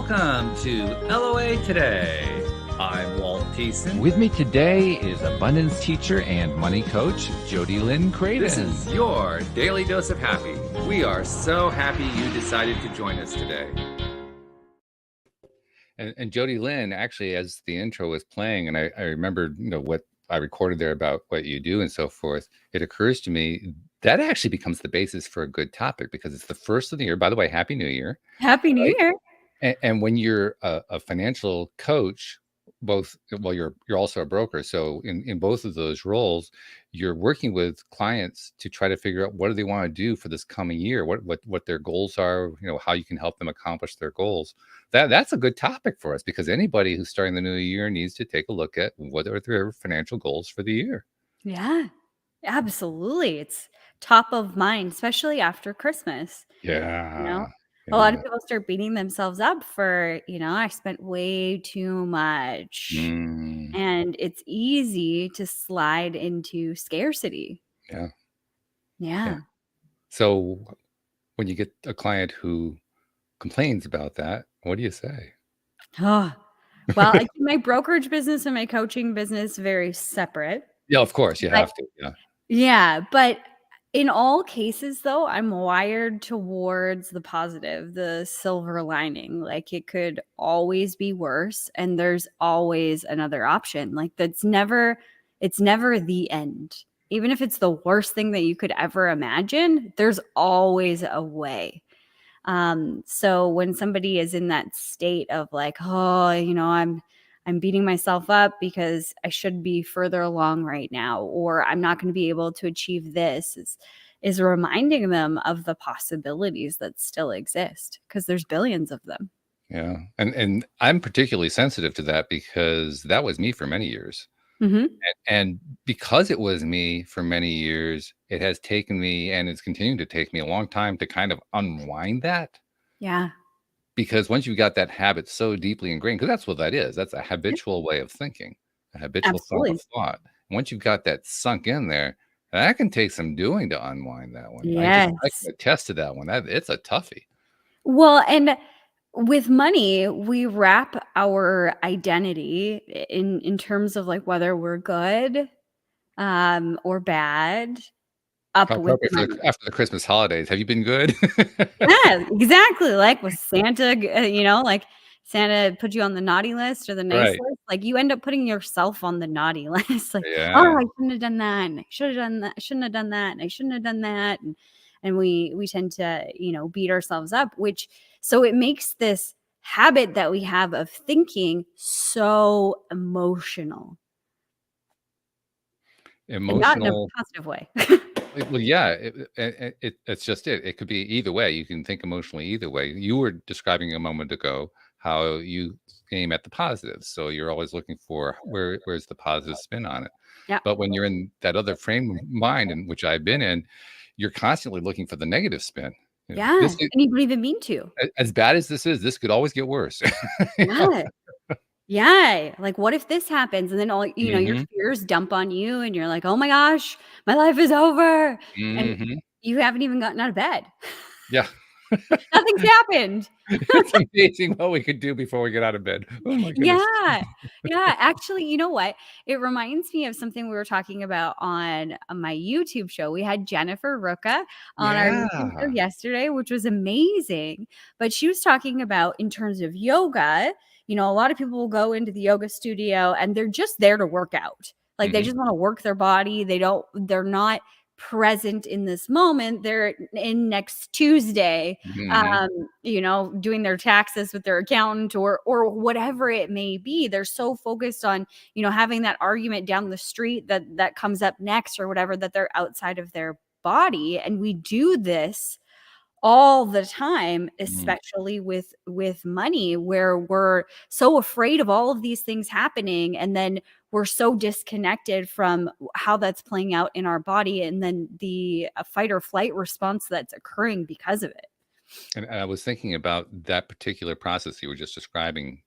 Welcome to LOA Today. I'm Walt Thiessen. With me today is abundance teacher and money coach, JodieLynn Craven. This is your daily dose of happy. We are so happy you decided to join us today. And JodieLynn, actually, as the intro was playing, and I remembered, what I recorded there about what you do and so forth, it occurs to me that actually becomes the basis for a good topic because it's the first of the year. By the way, Happy New Year. Happy New Year. And when you're a financial coach, you're also a broker. So in both of those roles, you're working with clients to try to figure out what do they want to do for this coming year, what their goals are, how you can help them accomplish their goals. That's a good topic for us because anybody who's starting the new year needs to take a look at what are their financial goals for the year. Yeah, absolutely. It's top of mind, especially after Christmas. Yeah. A lot of people start beating themselves up for, I spent way too much. And it's easy to slide into scarcity. Yeah. So when you get a client who complains about that, what do you say? Oh, well, I keep my brokerage business and my coaching business very separate. Yeah, of course you have to. Yeah, but in all cases, though, I'm wired towards the positive, the silver lining. Like it could always be worse, and there's always another option. Like it's never the end. Even if it's the worst thing that you could ever imagine, there's always a way. So when somebody is in that state of like, oh, I'm beating myself up because I should be further along right now, or I'm not going to be able to achieve this, is reminding them of the possibilities that still exist because there's billions of them. Yeah. And I'm particularly sensitive to that because that was me for many years. And because it was me for many years, it has taken me and it's continuing to take me a long time to kind of unwind that. Yeah. Because once you've got that habit so deeply ingrained, because that's what that is, that's a habitual way of thinking, a habitual form of thought. Once you've got that sunk in there, that can take some doing to unwind that one. Yes. I can attest to that one. It's a toughie. Well, and with money, we wrap our identity in terms of like whether we're good or bad. How appropriate after the Christmas holidays. Have you been good? Yeah, exactly. Like with Santa, like Santa put you on the naughty list or the nice list. Like you end up putting yourself on the naughty list. Like, oh, I shouldn't have done that. And I should have done that. I shouldn't have done that. And I shouldn't have done that. And we tend to, beat ourselves up, so it makes this habit that we have of thinking so emotional. Not in a positive way. Well, yeah, it's just it. It could be either way. You can think emotionally either way. You were describing a moment ago how you aim at the positives. So you're always looking for where's the positive spin on it. Yeah. But when you're in that other frame of mind, in which I've been in, you're constantly looking for the negative spin. Yeah, and you don't even mean to. As bad as this is, this could always get worse. Yeah. Yeah. Like, what if this happens? And then all, your fears dump on you and you're like, oh my gosh, my life is over. And you haven't even gotten out of bed. Yeah. Nothing's happened. It's amazing what we could do before we get out of bed. Oh my goodness. Yeah. Actually, you know what? It reminds me of something we were talking about on my YouTube show. We had Jennifer Ruka on our YouTube show yesterday, which was amazing. But she was talking about in terms of yoga, a lot of people will go into the yoga studio and they're just there to work out. Like they just want to work their body. They're not present in this moment. They're in next Tuesday, doing their taxes with their accountant or whatever it may be. They're so focused on, having that argument down the street that comes up next or whatever, that they're outside of their body. And we do this all the time, especially with money, where we're so afraid of all of these things happening. And then we're so disconnected from how that's playing out in our body. And then the fight or flight response that's occurring because of it. And I was thinking about that particular process you were just describing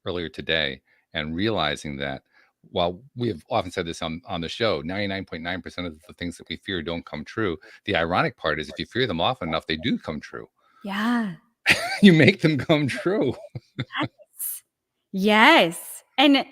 earlier today, and realizing that while we have often said this on the show, 99.9% of the things that we fear don't come true. The ironic part is if you fear them often enough, they do come true. Yeah. You make them come true. Yes. And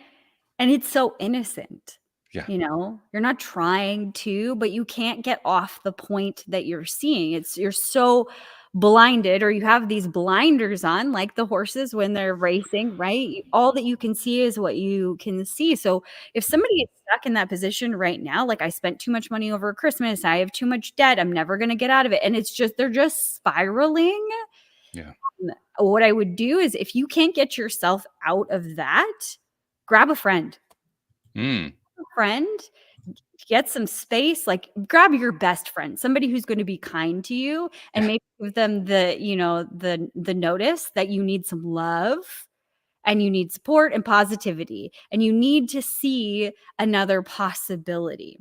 it's so innocent. Yeah. You're not trying to, but you can't get off the point that you're seeing. You're so blinded, or you have these blinders on, like the horses when they're racing, right? All that you can see is what you can see. So if somebody is stuck in that position right now, like I spent too much money over Christmas, I have too much debt, I'm never going to get out of it. And they're just spiraling. Yeah. What I would do is, if you can't get yourself out of that, grab a friend. Get some space, like grab your best friend, somebody who's going to be kind to you, and maybe give them the notice that you need some love and you need support and positivity, and you need to see another possibility.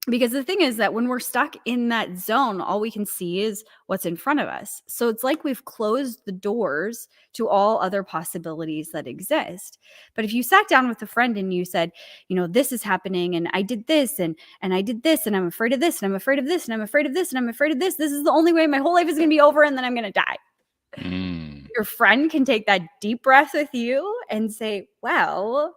Because the thing is that when we're stuck in that zone, all we can see is what's in front of us. So it's like we've closed the doors to all other possibilities that exist. But if you sat down with a friend and you said, this is happening, and I did this, and I did this, and I'm afraid of this, and I'm afraid of this, and I'm afraid of this, and I'm afraid of this. This is the only way my whole life is going to be over, and then I'm going to die. Your friend can take that deep breath with you and say, well,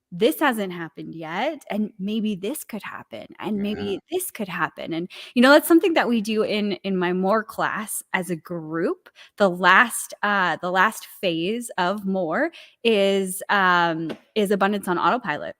this hasn't happened yet, and maybe this could happen, and maybe this could happen. And that's something that we do in my More class as a group. The last phase of More is abundance on autopilot.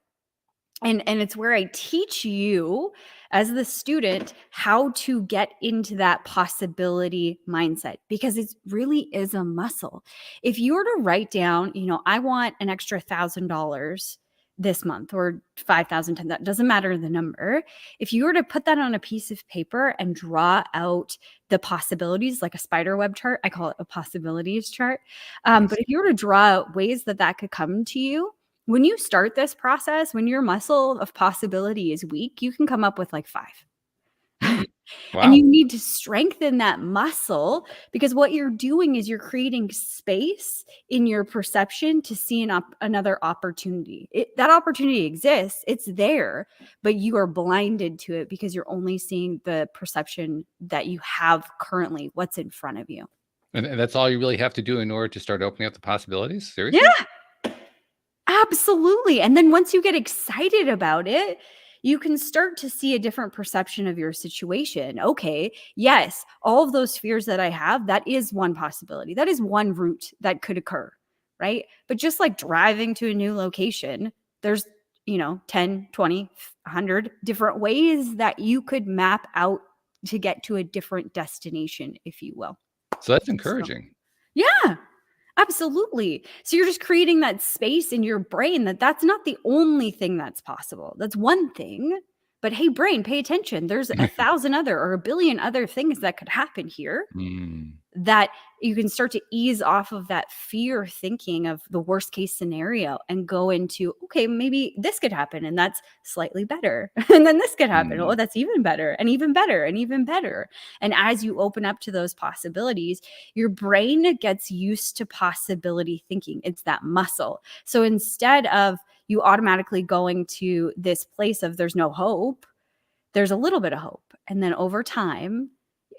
And it's where I teach you as the student how to get into that possibility mindset, because it really is a muscle. If you were to write down, I want an extra $1,000 this month, or 5,000, that doesn't matter the number. If you were to put that on a piece of paper and draw out the possibilities, like a spider web chart, I call it a possibilities chart. But if you were to draw out ways that could come to you, when you start this process, when your muscle of possibility is weak, you can come up with like 5. Wow. And you need to strengthen that muscle, because what you're doing is you're creating space in your perception to see another opportunity. That opportunity exists, it's there, but you are blinded to it because you're only seeing the perception that you have currently, what's in front of you. And that's all you really have to do in order to start opening up the possibilities? Seriously? Yeah, absolutely. And then once you get excited about it, you can start to see a different perception of your situation. Okay, yes, all of those fears that I have, that is one possibility. That is one route that could occur, right? But just like driving to a new location, there's 10, 20, 100 different ways that you could map out to get to a different destination, if you will. So that's encouraging. Yeah. Absolutely. So you're just creating that space in your brain that's not the only thing that's possible. That's one thing. But hey, brain, pay attention. There's 1,000 other or 1 billion other things that could happen here, that you can start to ease off of that fear thinking of the worst case scenario and go into, okay, maybe this could happen, and that's slightly better. And then this could happen. Oh, that's even better, and even better, and even better. And as you open up to those possibilities, your brain gets used to possibility thinking. It's that muscle. So instead of you automatically going to this place of there's no hope, there's a little bit of hope. And then over time,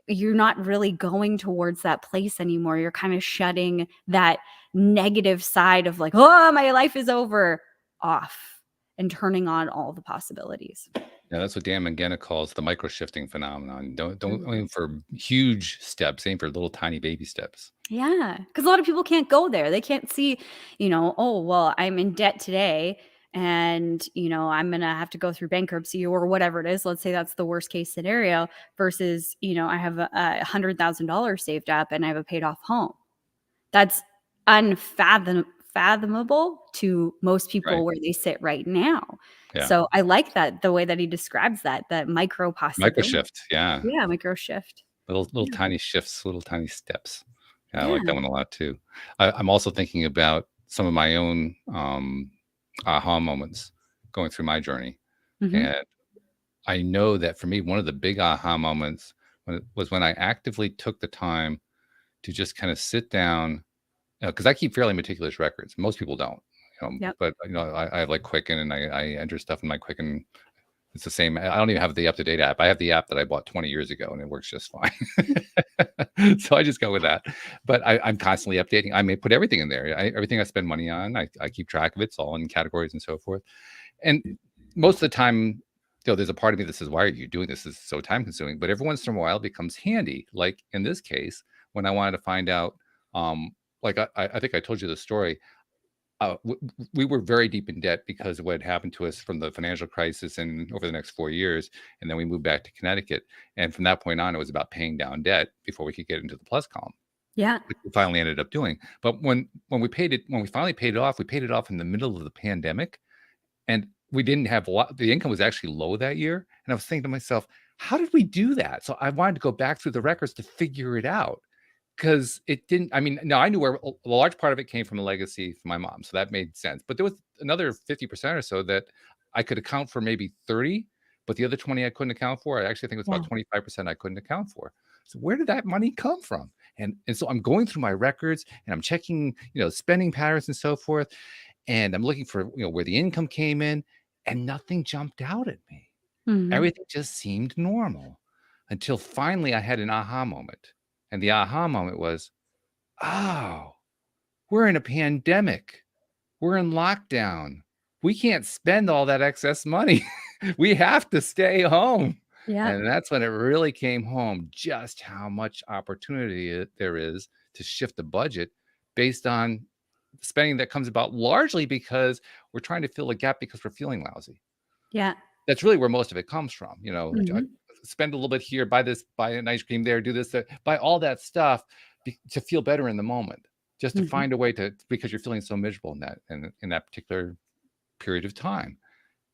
you're not really going towards that place anymore. You're kind of shutting that negative side of like, oh, my life is over, off, and turning on all the possibilities. Yeah, that's what Dan Mangena calls the micro shifting phenomenon. Don't aim for huge steps, aim for little tiny baby steps. Yeah, because a lot of people can't go there. They can't see, oh, well, I'm in debt today, and I'm gonna have to go through bankruptcy or whatever it is. Let's say that's the worst case scenario, versus I have $100,000 saved up and I have a paid off home. That's unfathomable to most people where they sit right now. Yeah. So I like that, the way that he describes that micro possibility. Micro shift, yeah. Yeah, micro shift. Little tiny shifts, little tiny steps. Yeah, I like that one a lot too. I'm also thinking about some of my own aha moments going through my journey. And I know that for me, one of the big aha moments was when I actively took the time to just kind of sit down, because I keep fairly meticulous records. Most people don't, but I have like Quicken, and I enter stuff in my Quicken It's the same. I don't even have the up-to-date app. I have the app that I bought 20 years ago, and it works just fine. So I just go with that. But I'm constantly updating. I may put everything in there. Everything I spend money on, I keep track of it. It's all in categories and so forth. And most of the time, there's a part of me that says, why are you doing this? This is so time consuming. But every once in a while it becomes handy. Like in this case, when I wanted to find out, like I think I told you the story. We were very deep in debt because of what had happened to us from the financial crisis and over the next 4 years. And then we moved back to Connecticut. And from that point on, it was about paying down debt before we could get into the plus column. Yeah. Which we finally ended up doing. But when we finally paid it off, we paid it off in the middle of the pandemic. And we didn't have a lot. The income was actually low that year. And I was thinking to myself, how did we do that? So I wanted to go back through the records to figure it out. Because it didn't, now I knew where a large part of it came from a legacy from my mom. So that made sense. But there was another 50% or so that I could account for, maybe 30, but the other 20 I couldn't account for. I actually think it was about 25% I couldn't account for. So where did that money come from? And so I'm going through my records and I'm checking, spending patterns and so forth. And I'm looking for, where the income came in, and nothing jumped out at me. Mhm. Everything just seemed normal until finally I had an aha moment. And the aha moment was, oh, we're in a pandemic. We're in lockdown. We can't spend all that excess money. We have to stay home. Yeah. And that's when it really came home, just how much opportunity there is to shift the budget based on spending that comes about largely because we're trying to fill a gap because we're feeling lousy. Yeah. That's really where most of it comes from. Mhm. Spend a little bit here, buy an ice cream there, do this, buy all that stuff to feel better in the moment, just to find a way because you're feeling so miserable in that particular period of time.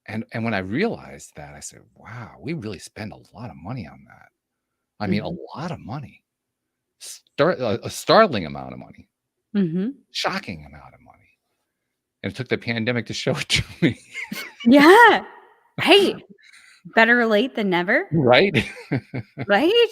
And when I realized that, I said, wow, we really spend a lot of money on that. I mean, a lot of money, a startling amount of money, shocking amount of money. And it took the pandemic to show it to me. Yeah. Hey, better late than never. Right. Right?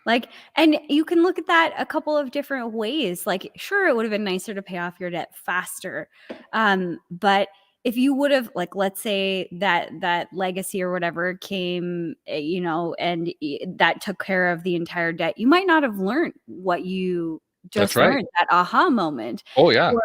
Like, and you can look at that a couple of different ways. Like, sure, it would have been nicer to pay off your debt faster. But if you would have, like, let's say that legacy or whatever came, and that took care of the entire debt, you might not have learned what you just learned, that aha moment. Oh, yeah. Or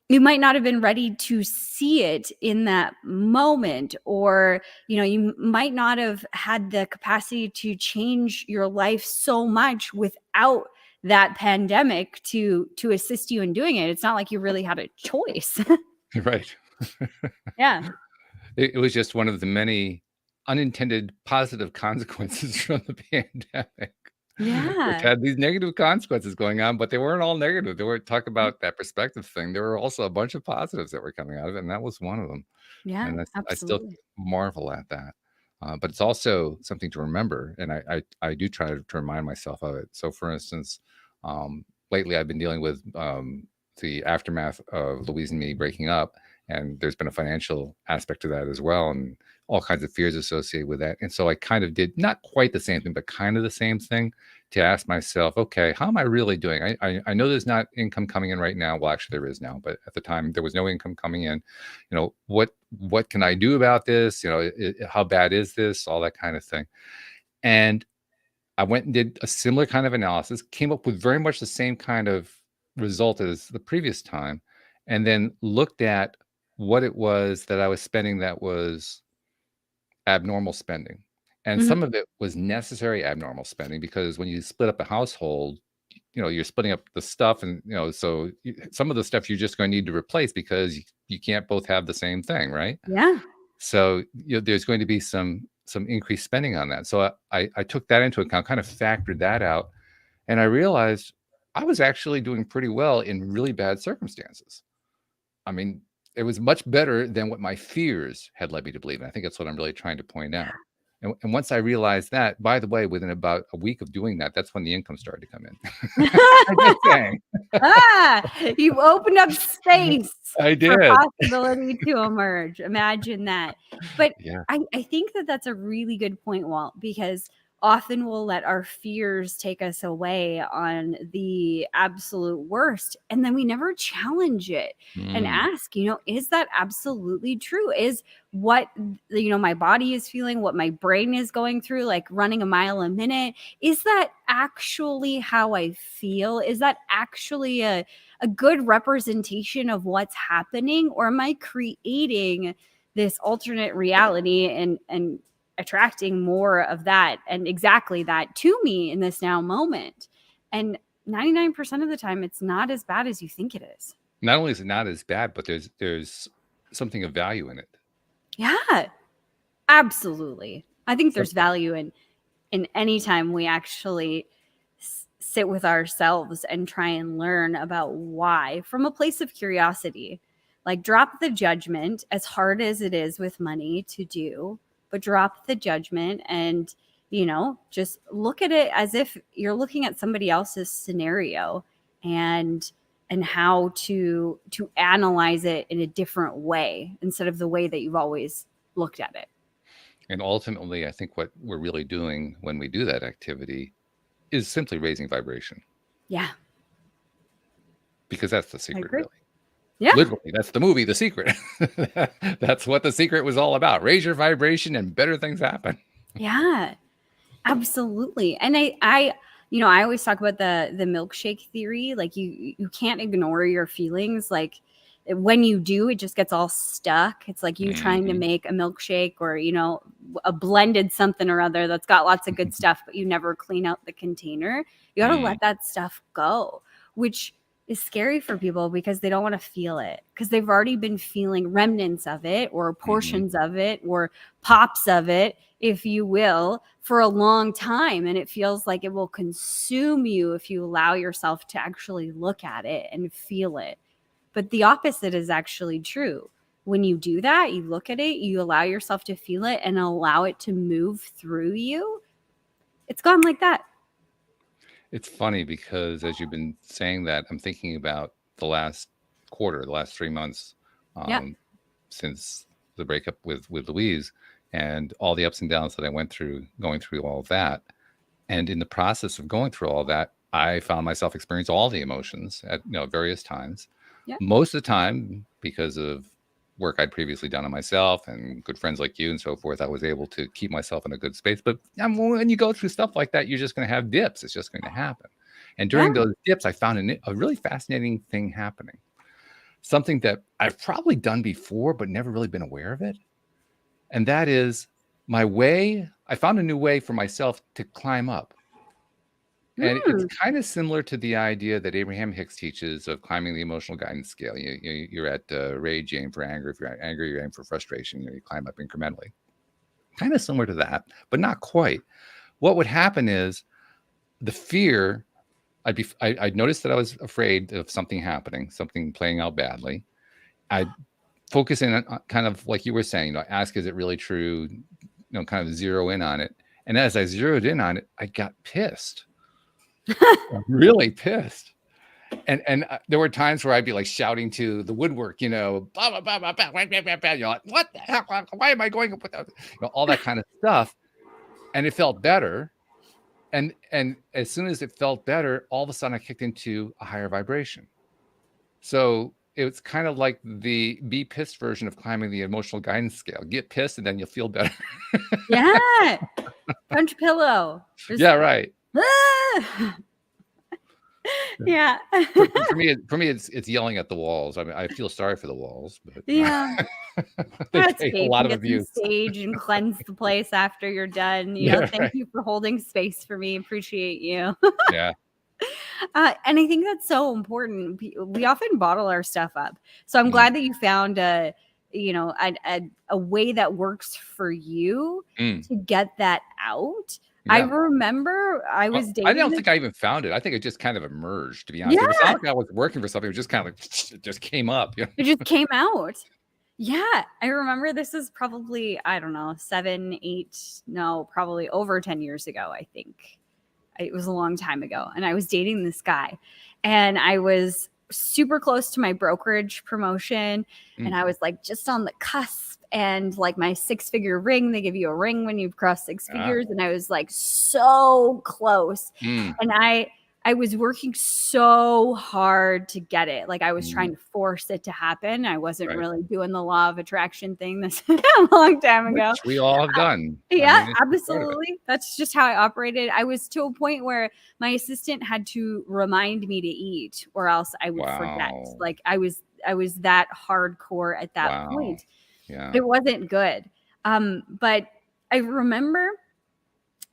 you might not have been ready to see it in that moment, or, you might not have had the capacity to change your life so much without that pandemic to assist you in doing it. It's not like you really had a choice. Right. Yeah. It was just one of the many unintended positive consequences from the pandemic. Yeah. Which had these negative consequences going on, but they weren't all negative. They were talk about that perspective thing. There were also a bunch of positives that were coming out of it, and that was one of them. Yeah, And I still absolutely. marvel at that. But it's also something to remember, and I do try to remind myself of it. So, for instance, lately I've been dealing with the aftermath of Louise and me breaking up, and there's been a financial aspect to that as well, and all kinds of fears associated with that. And so I kind of did not quite the same thing, but kind of the same thing to ask myself, okay, how am I really doing? I know there's not income coming in right now. Well, actually there is now, but at the time there was no income coming in. What can I do about this? How bad is this? All that kind of thing. And I went and did a similar kind of analysis, came up with very much the same kind of result as the previous time, and then looked at what it was that I was spending that was abnormal spending. And some of it was necessary abnormal spending, because when you split up a household, you're splitting up the stuff, and so some of the stuff you're just going to need to replace because you can't both have the same thing, right? Yeah. So there's going to be some increased spending on that. So I took that into account, kind of factored that out, and I realized I was actually doing pretty well in really bad circumstances. I mean, it was much better than what my fears had led me to believe. And I think that's what I'm really trying to point out. And once I realized that, by the way, within about a week of doing that, that's when the income started to come in. I'm just saying. You opened up space I did. for possibility to emerge. Imagine that. But Yeah. I think that that's a really good point, Walt, because often will let our fears take us away on the absolute worst. And then we never challenge it and ask, is that absolutely true? Is what, my body is feeling, what my brain is going through, like running a mile a minute, is that actually how I feel? Is that actually a good representation of what's happening? Or am I creating this alternate reality and attracting more of that and exactly that to me in this now moment? And 99% of the time, it's not as bad as you think it is. Not only is it not as bad, but there's something of value in it. Yeah, absolutely. I think there's value in any time we actually sit with ourselves and try and learn about why from a place of curiosity. Like, drop the judgment, as hard as it is with money to do, but drop the judgment and, just look at it as if you're looking at somebody else's scenario and how to analyze it in a different way instead of the way that you've always looked at it. And ultimately, I think what we're really doing when we do that activity is simply raising vibration. Yeah. Because that's the secret, really. Yeah. Literally, that's the movie, The Secret. That's what The Secret was all about. Raise your vibration and better things happen. Yeah, absolutely. And I always talk about the milkshake theory. Like, you can't ignore your feelings. Like, when you do, it just gets all stuck. It's like you trying to make a milkshake or, a blended something or other that's got lots of good stuff, but you never clean out the container. You got to let that stuff go, which is scary for people because they don't want to feel it because they've already been feeling remnants of it or portions of it or pops of it, if you will, for a long time. And it feels like it will consume you if you allow yourself to actually look at it and feel it. But the opposite is actually true. When you do that, you look at it, you allow yourself to feel it and allow it to move through you. It's gone like that. It's funny because as you've been saying that, I'm thinking about the last quarter, the last 3 months since the breakup with Louise and all the ups and downs that I went through, going through all of that. And in the process of going through all that, I found myself experiencing all the emotions at various times. Yep. Most of the time, because of work I'd previously done on myself and good friends like you and so forth, I was able to keep myself in a good space. But when you go through stuff like that, you're just going to have dips. It's just going to happen. And during those dips, I found a really fascinating thing happening. Something that I've probably done before, but never really been aware of it. And that is I found a new way for myself to climb up. And it's kind of similar to the idea that Abraham Hicks teaches of climbing the emotional guidance scale. You're at rage, you aim for anger. If you're angry, you aim for frustration. You climb up incrementally. Kind of similar to that, but not quite. What would happen is the fear. I'd notice that I was afraid of something happening, something playing out badly. I'd focus in on, kind of like you were saying, ask, is it really true? Kind of zero in on it. And as I zeroed in on it, I got pissed. Really pissed. And there were times where I'd be like shouting to the woodwork, blah, blah, blah, blah, blah, like, what the hell? Why am I going up with that? All that kind of stuff. And it felt better. And as soon as it felt better, all of a sudden I kicked into a higher vibration. So it's kind of like the be pissed version of climbing the emotional guidance scale. Get pissed and then you'll feel better. Yeah. Punch pillow. Yeah, right. Yeah. For me, it's yelling at the walls. I mean, I feel sorry for the walls, but yeah, they take a lot of abuse. Stage and cleanse the place after you're done. Thank you for holding space for me. Appreciate you. Yeah. And I think that's so important. We often bottle our stuff up. So I'm glad that you found a way that works for you to get that out. Yeah. I remember I was dating. I don't think I even found it. I think it just kind of emerged, to be honest. Yeah. It was not like I was working for something. It was just kind of like, it just came up. It just came out. Yeah. I remember this is probably, I don't know, 7, 8, no, probably over 10 years ago, I think. It was a long time ago. And I was dating this guy. And I was super close to my brokerage promotion. And I was like just on the cusp. and like my 6-figure ring. They give you a ring when you've crossed 6 figures. And I was like so close. And I was working so hard to get it. Like I was trying to force it to happen. I wasn't really doing the law of attraction thing this a long time ago. Which we all have done. Yeah, absolutely. That's just how I operated. I was to a point where my assistant had to remind me to eat or else I would forget. Like I was that hardcore at that point. Yeah. It wasn't good. But I remember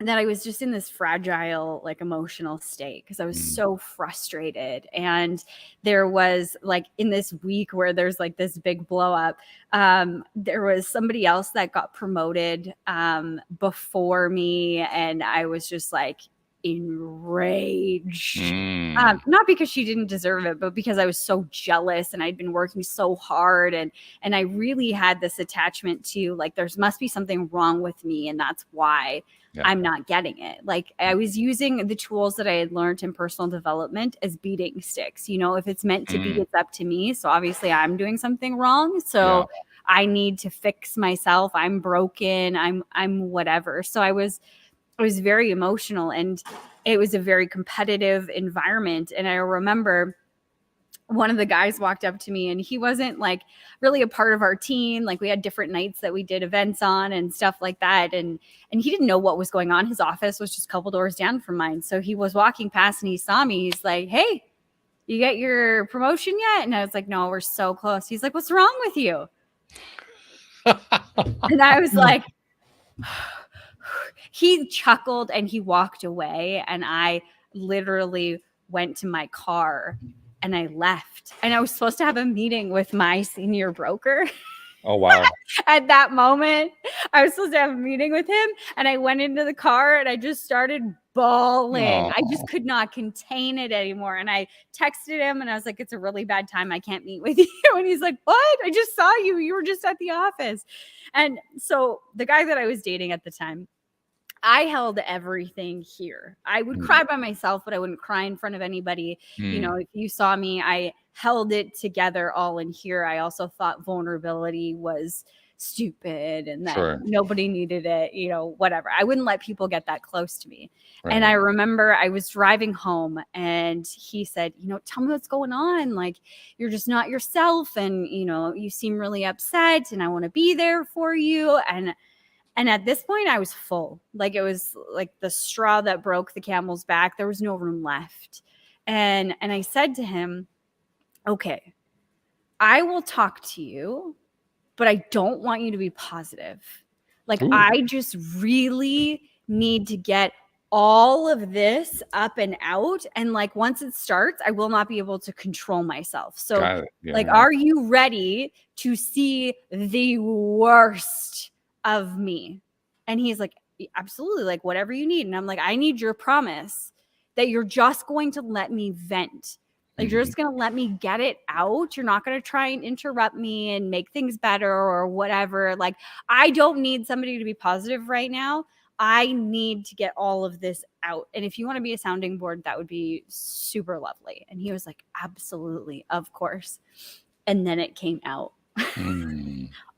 that I was just in this fragile, like emotional state because I was so frustrated. And there was like in this week where there's like this big blow up, there was somebody else that got promoted before me. And I was just like enraged, not because she didn't deserve it, but because I was so jealous and I'd been working so hard. And I really had this attachment to like, there must be something wrong with me. And that's why I'm not getting it. Like I was using the tools that I had learned in personal development as beating sticks. You know, if it's meant to be, it's up to me. So obviously I'm doing something wrong. So I need to fix myself. I'm broken. I'm whatever. So I was very emotional and it was a very competitive environment. And I remember one of the guys walked up to me and he wasn't like really a part of our team. Like we had different nights that we did events on and stuff like that. And he didn't know what was going on. His office was just a couple doors down from mine. So he was walking past and he saw me. He's like, "Hey, you get your promotion yet?" And I was like, "No, we're so close." He's like, "What's wrong with you?" And I was like, he chuckled and he walked away. And I literally went to my car and I left. And I was supposed to have a meeting with my senior broker. Oh, wow. At that moment, I was supposed to have a meeting with him. And I went into the car and I just started bawling. I just could not contain it anymore. And I texted him and I was like, "It's a really bad time. I can't meet with you." And he's like, "What? I just saw you. You were just at the office." And so the guy that I was dating at the time, I held everything here. I would cry by myself, but I wouldn't cry in front of anybody. You know, if you saw me, I held it together all in here. I also thought vulnerability was stupid and that nobody needed it, you know, whatever. I wouldn't let people get that close to me. And I remember I was driving home and he said, "You know, tell me what's going on. Like, you're just not yourself. And, you know, you seem really upset and I want to be there for you." And at this point, I was full. Like it was like the straw that broke the camel's back. There was no room left. And I said to him, "Okay, I will talk to you, but I don't want you to be positive. Like I just really need to get all of this up and out. And like once it starts, I will not be able to control myself. So like, are you ready to see the worst of me?" And he's like, "Absolutely, like whatever you need." And I'm like, "I need your promise that you're just going to let me vent. Like you're just going to let me get it out. You're not going to try and interrupt me and make things better or whatever. Like I don't need somebody to be positive right now. I need to get all of this out. And if you want to be a sounding board, that would be super lovely." And he was like, "Absolutely, of course." And then it came out.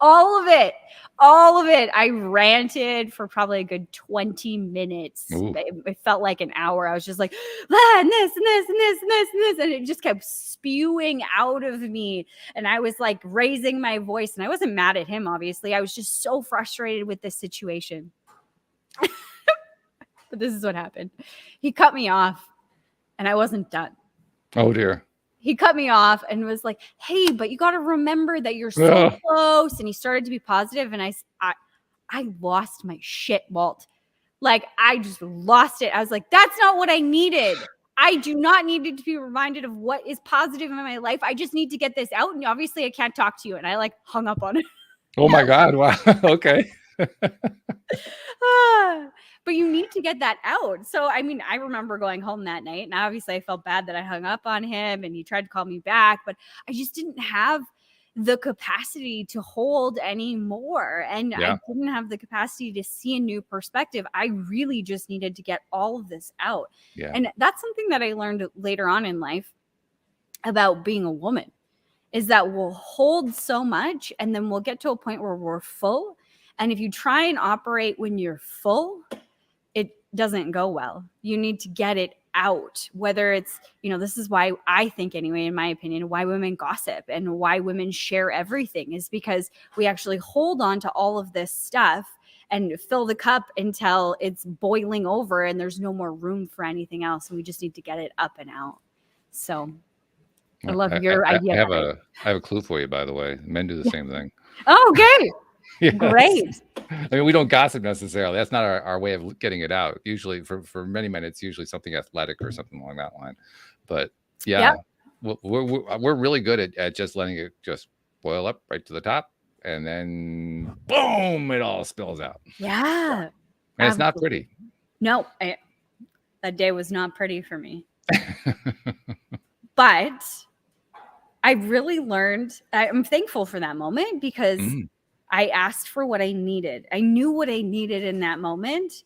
All of it. I ranted for probably a good 20 minutes. It felt like an hour. I was just like, and this and this and this and this and this. And it just kept spewing out of me. And I was like raising my voice. And I wasn't mad at him, obviously. I was just so frustrated with this situation. But this is what happened. He cut me off and I wasn't done. Oh, dear. He cut me off and was like, "Hey, but you got to remember that you're so close." And he started to be positive. And I lost my shit, Walt. Like I just lost it. I was like, that's not what I needed. I do not need to be reminded of what is positive in my life. I just need to get this out. And obviously I can't talk to you. And I like hung up on it. Oh my God. Wow. Okay. But you need to get that out. So, I mean, I remember going home that night and obviously I felt bad that I hung up on him and he tried to call me back, but I just didn't have the capacity to hold anymore. And I didn't have the capacity to see a new perspective. I really just needed to get all of this out. And that's something that I learned later on in life about being a woman is that we'll hold so much and then we'll get to a point where we're full. And if you try and operate when you're full, it doesn't go well. You need to get it out, whether it's, this is why I think anyway, in my opinion, why women gossip and why women share everything is because we actually hold on to all of this stuff and fill the cup until it's boiling over and there's no more room for anything else. And we just need to get it up and out. So I love your idea. I have a clue for you, by the way. Men do the same thing. Oh, okay. Yes. Great. I mean, we don't gossip necessarily. That's not our way of getting it out. Usually for many men, it's usually something athletic or something along that line. But yeah, we're really good at just letting it just boil up right to the top. And then boom, it all spills out. Yeah. And it's not pretty. No, that day was not pretty for me. But I really learned, I'm thankful for that moment because I asked for what I needed. I knew what I needed in that moment,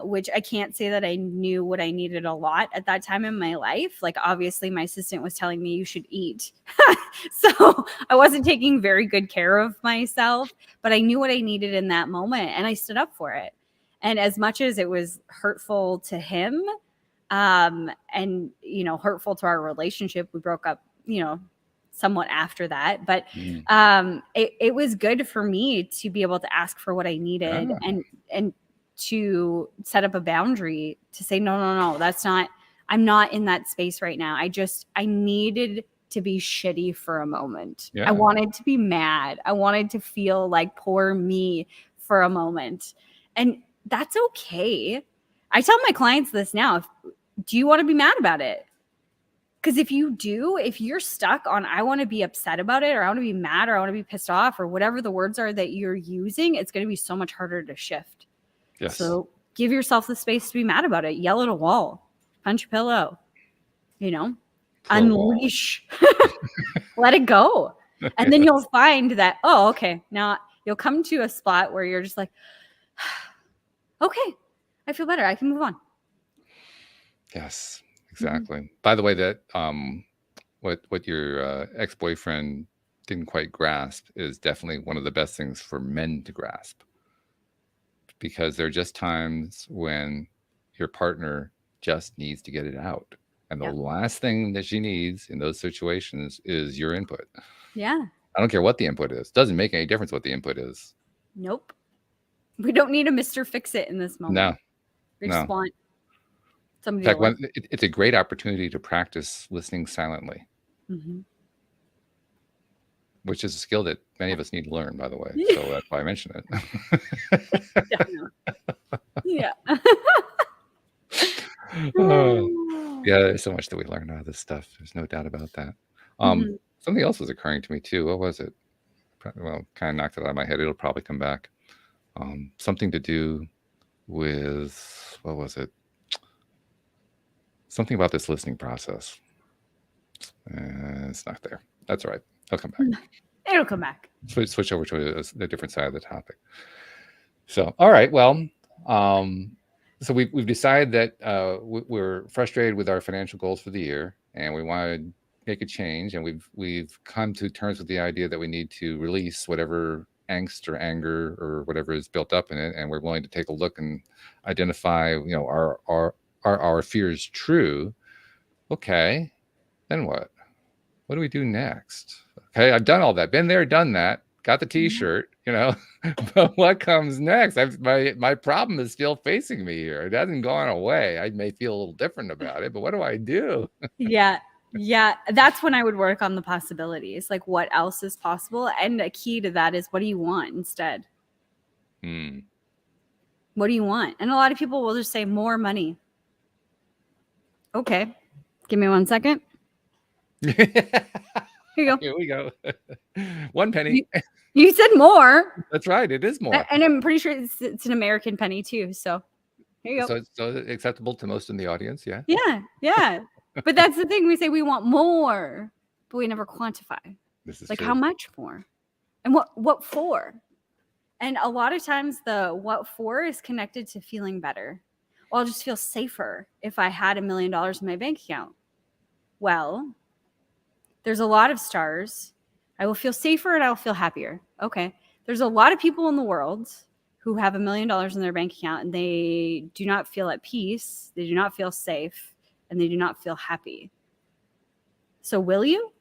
which I can't say that I knew what I needed a lot at that time in my life. Like, obviously, my assistant was telling me you should eat. So I wasn't taking very good care of myself, but I knew what I needed in that moment and I stood up for it. And as much as it was hurtful to him, and, hurtful to our relationship, we broke up, somewhat after that, but it was good for me to be able to ask for what I needed and to set up a boundary to say, no, I'm not in that space right now. I needed to be shitty for a moment. I wanted to be mad. I wanted to feel like poor me for a moment. And that's okay. I tell my clients this now. Do you want to be mad about it? Because if you're stuck on, I want to be upset about it, or I want to be mad, or I want to be pissed off, or whatever the words are that you're using, it's going to be so much harder to shift. Yes. So give yourself the space to be mad about it. Yell at a wall, punch a pillow, unleash, let it go. And then you'll find that, oh, okay. Now you'll come to a spot where you're just like, okay, I feel better. I can move on. Yes, exactly. By the way, that what your ex-boyfriend didn't quite grasp is definitely one of the best things for men to grasp, because there are just times when your partner just needs to get it out. And the last thing that she needs in those situations is your input. Yeah. I don't care what the input is. Doesn't make any difference what the input is. Nope. We don't need a Mr. Fix-It in this moment. No. We just want somebody. In fact, it's a great opportunity to practice listening silently, which is a skill that many of us need to learn, by the way. So that's why I mentioned it. Yeah. Yeah, there's so much that we learn out of this stuff. There's no doubt about that. Something else was occurring to me too. What was it? Well, kind of knocked it out of my head. It'll probably come back. Something to do with, what was it? Something about this listening process. It's not there. That's all right. It'll come back. It'll come back. Switch over to a different side of the topic. So, all right. Well, so we've decided that we're frustrated with our financial goals for the year, and we want to make a change. And we've come to terms with the idea that we need to release whatever angst or anger or whatever is built up in it, and we're willing to take a look and identify, are our fears true? Okay, then what? What do we do next? Okay, I've done all that, been there, done that, got the T-shirt, but what comes next? My problem is still facing me here. It hasn't gone away. I may feel a little different about it, but what do I do? Yeah, that's when I would work on the possibilities, like what else is possible. And a key to that is, what do you want instead? What do you want? And a lot of people will just say more money. Okay, give me 1 second. Here you go. Here we go. 1 penny. You said more. That's right. It is more. And I'm pretty sure it's an American penny too. So here you go. So acceptable to most in the audience. Yeah. Yeah. But that's the thing. We say we want more, but we never quantify. This is like true. How much more? And what for? And a lot of times the what for is connected to feeling better. Well, I'll just feel safer if I had $1 million in my bank account. Well, There's a lot of stars. I will feel safer and I'll feel happier. Okay. There's a lot of people in the world who have $1 million in their bank account and they do not feel at peace. They do not feel safe and they do not feel happy. So will you?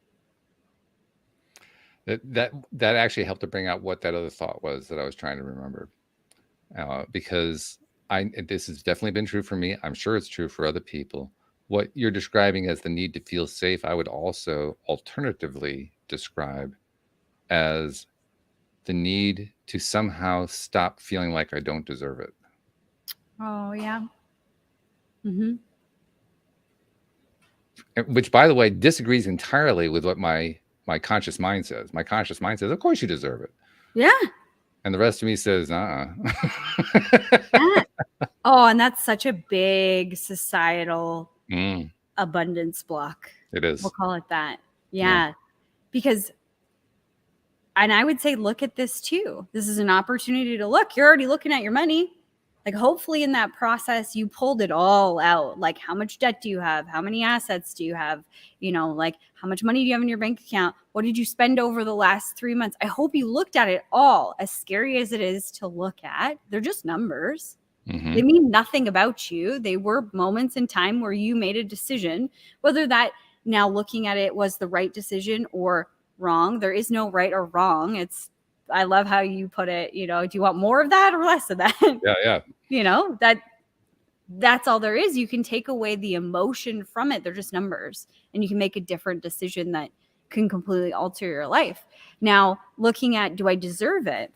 That actually helped to bring out what that other thought was that I was trying to remember, because this has definitely been true for me. I'm sure it's true for other people. What you're describing as the need to feel safe, I would also alternatively describe as the need to somehow stop feeling like I don't deserve it. Oh, yeah. Mm-hmm. Which, by the way, disagrees entirely with what my conscious mind says. My conscious mind says, of course you deserve it. Yeah. And the rest of me says, yeah. Oh, and that's such a big societal abundance block. It is. We'll call it that. Yeah. Because, and I would say, look at this too. This is an opportunity to look. You're already looking at your money. Like, hopefully in that process, you pulled it all out. Like, how much debt do you have? How many assets do you have? Like, how much money do you have in your bank account? What did you spend over the last 3 months? I hope you looked at it all. As scary as it is to look at, they're just numbers. Mm-hmm. They mean nothing about you. They were moments in time where you made a decision, whether that now looking at it was the right decision or wrong. There is no right or wrong. I love how you put it, do you want more of that or less of that? Yeah. That's all there is. You can take away the emotion from it. They're just numbers, and you can make a different decision that can completely alter your life. Now, looking at, do I deserve it?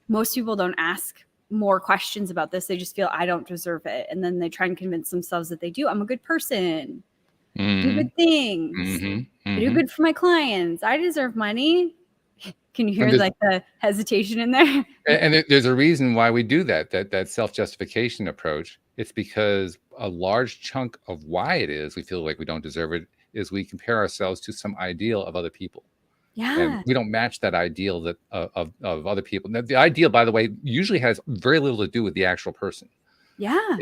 Most people don't ask more questions about this. They just feel, I don't deserve it. And then they try and convince themselves that they do. I'm a good person. I do good things. I do good for my clients. I deserve money. Can you hear the hesitation in there? And there's a reason why we do that self-justification approach. It's because a large chunk of why it is we feel like we don't deserve it is we compare ourselves to some ideal of other people. Yeah. And we don't match that ideal that of other people. Now, the ideal, by the way, usually has very little to do with the actual person. Yeah.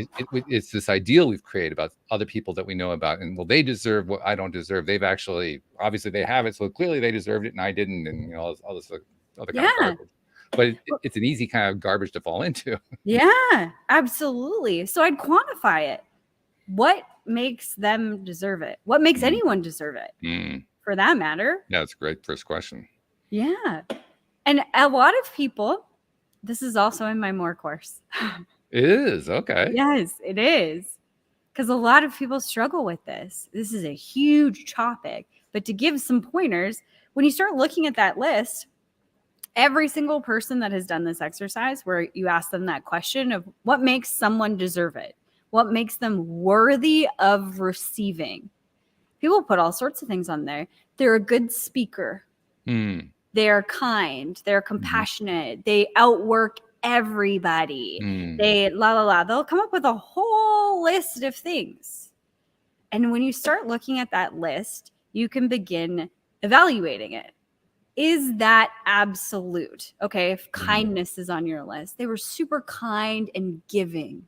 It's this ideal we've created about other people that we know about. And well, they deserve what I don't deserve. They've obviously they have it. So clearly they deserved it and I didn't. And all this other kind of garbage. But it's an easy kind of garbage to fall into. Yeah, absolutely. So I'd quantify it. What makes them deserve it? What makes anyone deserve it? For that matter. Yeah, that's a great first question. Yeah. And a lot of people, this is also in my More course. It is. Okay. Yes, it is. Because a lot of people struggle with this. This is a huge topic. But to give some pointers, when you start looking at that list, every single person that has done this exercise where you ask them that question of what makes someone deserve it, what makes them worthy of receiving. People put all sorts of things on there. They're a good speaker. They're kind. They're compassionate. They outwork everybody. They They'll come up with a whole list of things. And when you start looking at that list, you can begin evaluating it. Is that absolute? Okay, if kindness is on your list, they were super kind and giving.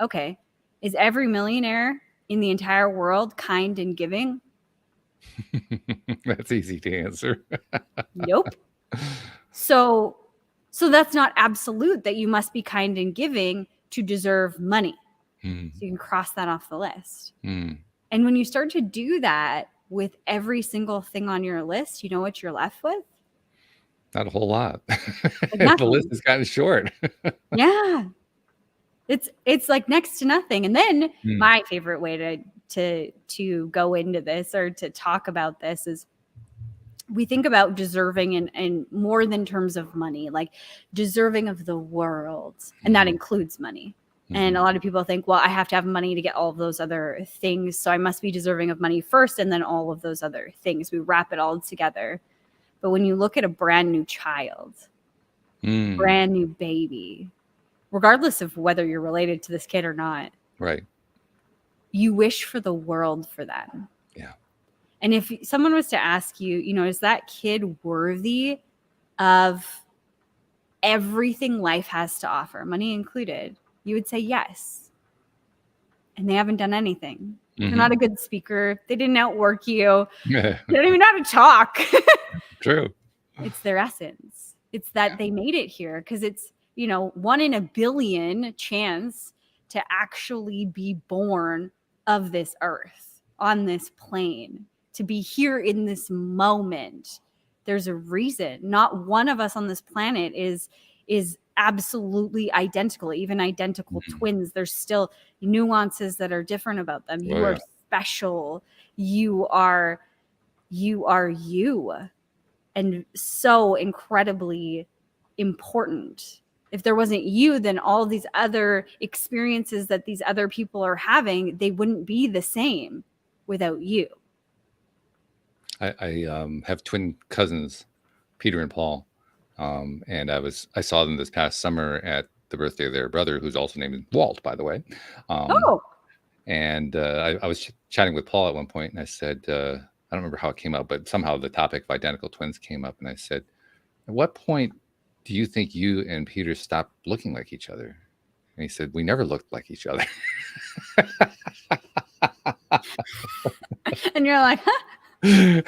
Okay, is every millionaire in the entire world kind and giving? That's easy to answer. Nope. So that's not absolute that you must be kind and giving to deserve money. So you can cross that off the list. And when you start to do that with every single thing on your list, you know what you're left with? Not a whole lot. The list is kind of short. Yeah. It's like next to nothing. And then my favorite way to go into this or to talk about this is we think about deserving in more than terms of money, like deserving of the world. And that includes money. And a lot of people think, well, I have to have money to get all of those other things. So I must be deserving of money first and then all of those other things. We wrap it all together. But when you look at a brand new child, brand new baby, regardless of whether you're related to this kid or not, right? You wish for the world for them. Yeah. And if someone was to ask you, is that kid worthy of everything life has to offer, money included? You would say yes. And they haven't done anything. They're not a good speaker. They didn't outwork you. They don't even know how to talk. True. It's their essence. It's that they made it here because it's, 1 in a billion chance to actually be born of this earth on this plane, to be here in this moment. There's a reason. Not one of us on this planet is absolutely identical, even identical twins. There's still nuances that are different about them. You are special. You are you, and so incredibly important. If there wasn't you, then all these other experiences that these other people are having, they wouldn't be the same without you. I have twin cousins, Peter and Paul. And I saw them this past summer at the birthday of their brother, who's also named Walt, by the way. And I was chatting with Paul at one point, and I said, I don't remember how it came up, but somehow the topic of identical twins came up. And I said, at what point do you think you and Peter stopped looking like each other? And he said, we never looked like each other. And you're like, huh?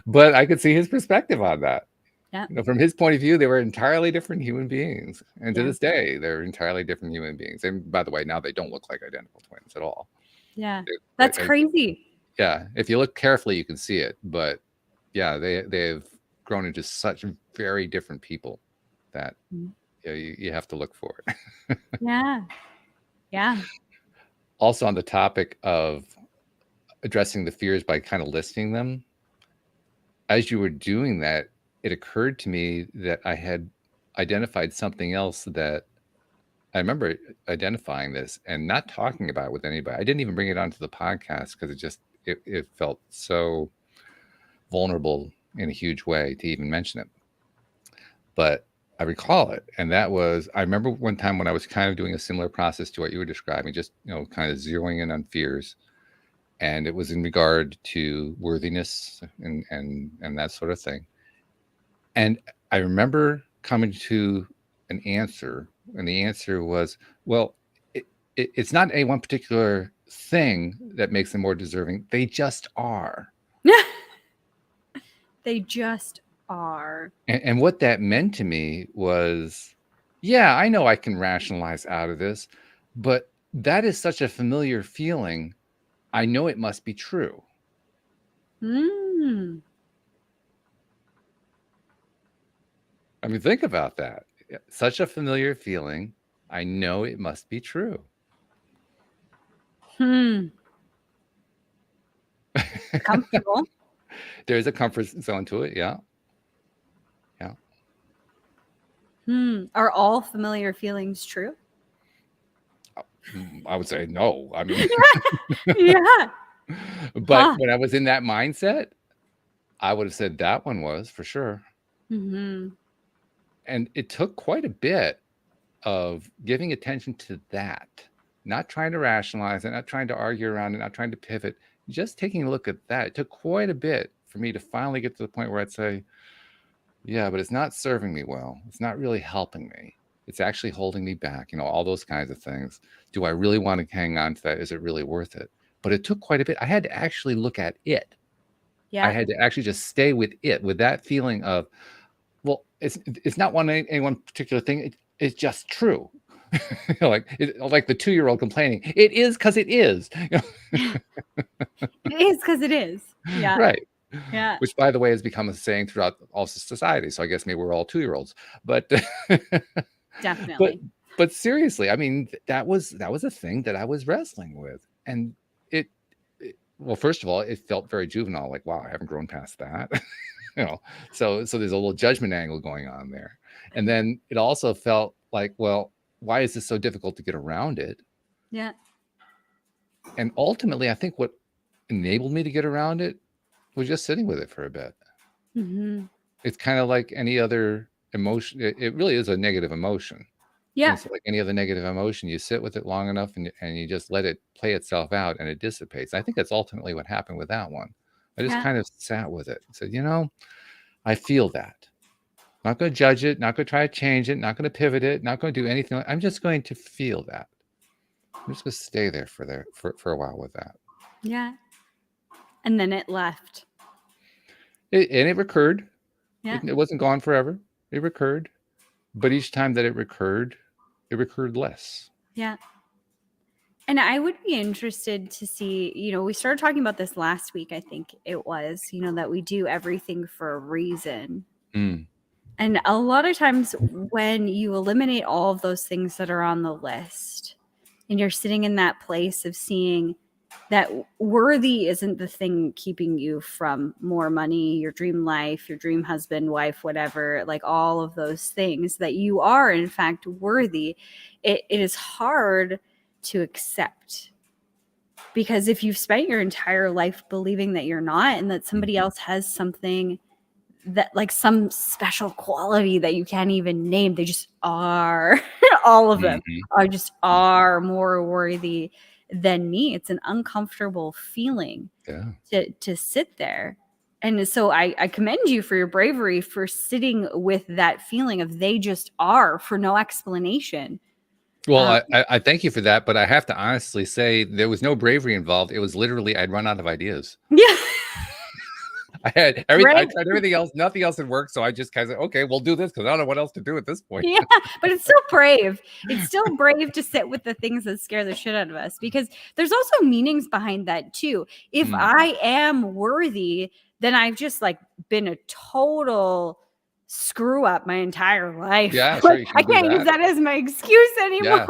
But I could see his perspective on that. Yeah. From his point of view, they were entirely different human beings. And to this day, they're entirely different human beings. And by the way, now they don't look like identical twins at all. Yeah. That's crazy. Yeah. If you look carefully, you can see it. But yeah, they've grown into such very different people that you have to look for it. Yeah. Also on the topic of addressing the fears by kind of listing them, as you were doing that, it occurred to me that I had identified something else that I remember identifying this and not talking about it with anybody. I didn't even bring it onto the podcast because it felt so vulnerable in a huge way to even mention it. But I recall it. And that was, I remember one time when I was kind of doing a similar process to what you were describing, just, kind of zeroing in on fears. And it was in regard to worthiness and that sort of thing. And I remember coming to an answer, and the answer was, well, it's not any one particular thing that makes them more deserving. They just are. They just are. And what that meant to me was, yeah, I know I can rationalize out of this, but that is such a familiar feeling. I know it must be true. I mean, think about that. Such a familiar feeling. I know it must be true. Comfortable. There's a comfort zone to it. Yeah. Are all familiar feelings true? I would say no. I mean, yeah. But when I was in that mindset, I would have said that one was for sure. And it took quite a bit of giving attention to that, not trying to rationalize it, not trying to argue around it, not trying to pivot, just taking a look at that. It took quite a bit for me to finally get to the point where I'd say, yeah, but it's not serving me well. It's not really helping me. It's actually holding me back, all those kinds of things. Do I really want to hang on to that? Is it really worth it? But it took quite a bit. I had to actually look at it. Yeah. I had to actually just stay with it, with that feeling of, well, it's not any one particular thing. It's just true. like the 2-year-old complaining. It is because it is. It is because it is. Yeah. Right. Yeah. Which, by the way, has become a saying throughout all society. So I guess maybe we're all 2-year-olds. But definitely. But seriously, I mean, that was a thing that I was wrestling with, and well, first of all, it felt very juvenile. Like, wow, I haven't grown past that. So there's a little judgment angle going on there. And then it also felt like, well, why is this so difficult to get around it? Yeah. And ultimately, I think what enabled me to get around it was just sitting with it for a bit. It's kind of like any other emotion. It really is a negative emotion. Yeah. It's like any other negative emotion. You sit with it long enough and you just let it play itself out and it dissipates. I think that's ultimately what happened with that one. I just kind of sat with it and said, I feel that. Not going to judge it, not going to try to change it, not going to pivot it, not going to do anything. I'm just going to feel that. I'm just gonna stay there for a while with that. Yeah. And then it left. It recurred. Yeah. It wasn't gone forever. It recurred, but each time that it recurred less. Yeah. And I would be interested to see, we started talking about this last week, I think it was, that we do everything for a reason. Mm. And a lot of times when you eliminate all of those things that are on the list and you're sitting in that place of seeing that worthy isn't the thing keeping you from more money, your dream life, your dream husband, wife, whatever, like all of those things, that you are in fact worthy, it is hard to accept. Because if you've spent your entire life believing that you're not, and that somebody else has something that, like, some special quality that you can't even name, they just are, all of them are more worthy than me. It's an uncomfortable feeling to sit there. And so I commend you for your bravery for sitting with that feeling of they just are, for no explanation. Well, I thank you for that, but I have to honestly say there was no bravery involved. It was literally I'd run out of ideas. Yeah. I had everything. I tried everything else. Nothing else had worked. So I just kind of said, okay, we'll do this because I don't know what else to do at this point. Yeah, but it's still brave. It's still brave to sit with the things that scare the shit out of us, because there's also meanings behind that too. If I am worthy, then I've just like been a total screw up my entire life. Yeah, like, I can't use that as my excuse anymore.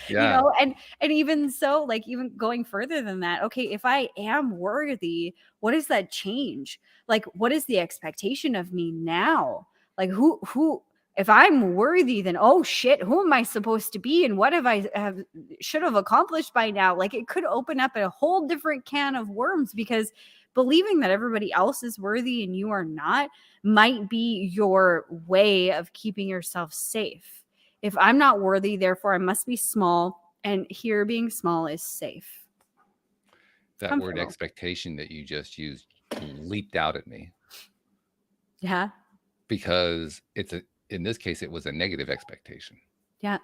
Yeah. And even so, like, even going further than that, okay, if I am worthy, what does that change? Like, what is the expectation of me now? Like, who if I'm worthy, then oh shit, who am I supposed to be, and what should have accomplished by now? Like, it could open up a whole different can of worms, because believing that everybody else is worthy and you are not might be your way of keeping yourself safe. If I'm not worthy, therefore I must be small, and here being small is safe. That word expectation that you just used leaped out at me. Yeah. Because in this case, it was a negative expectation. Yeah.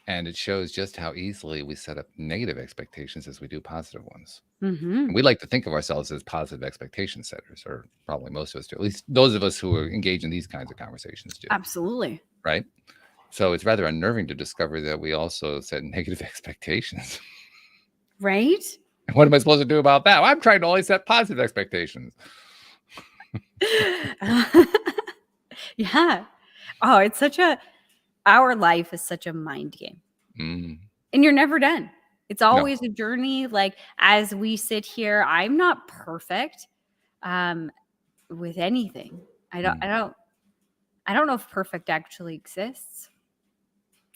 And it shows just how easily we set up negative expectations as we do positive ones. Mm-hmm. We like to think of ourselves as positive expectation setters, or probably most of us do. At least those of us who are engaged in these kinds of conversations do. Absolutely. Right? So it's rather unnerving to discover that we also set negative expectations. Right? And what am I supposed to do about that? Well, I'm trying to only set positive expectations. Yeah. Oh, our life is such a mind game. And you're never done. It's always a journey. Like, as we sit here, I'm not perfect with anything. I don't know if perfect actually exists.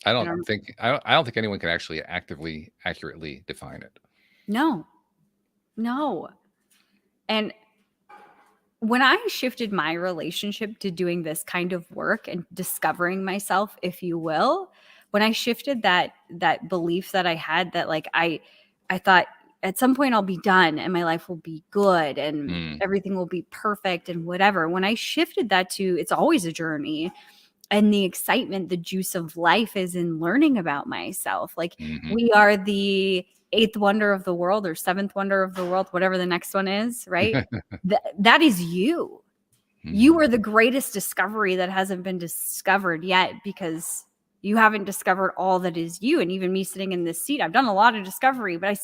I don't think anyone can actually accurately define it. No. And when I shifted my relationship to doing this kind of work and discovering myself, if you will, when I shifted that belief that I had, that like I thought at some point I'll be done and my life will be good and everything will be perfect and whatever. When I shifted that to it's always a journey, and the excitement, the juice of life is in learning about myself. Like, we are the 8th wonder of the world, or 7th wonder of the world, whatever the next one is, right? That is you. You are the greatest discovery that hasn't been discovered yet, because you haven't discovered all that is you. And even me sitting in this seat, I've done a lot of discovery, but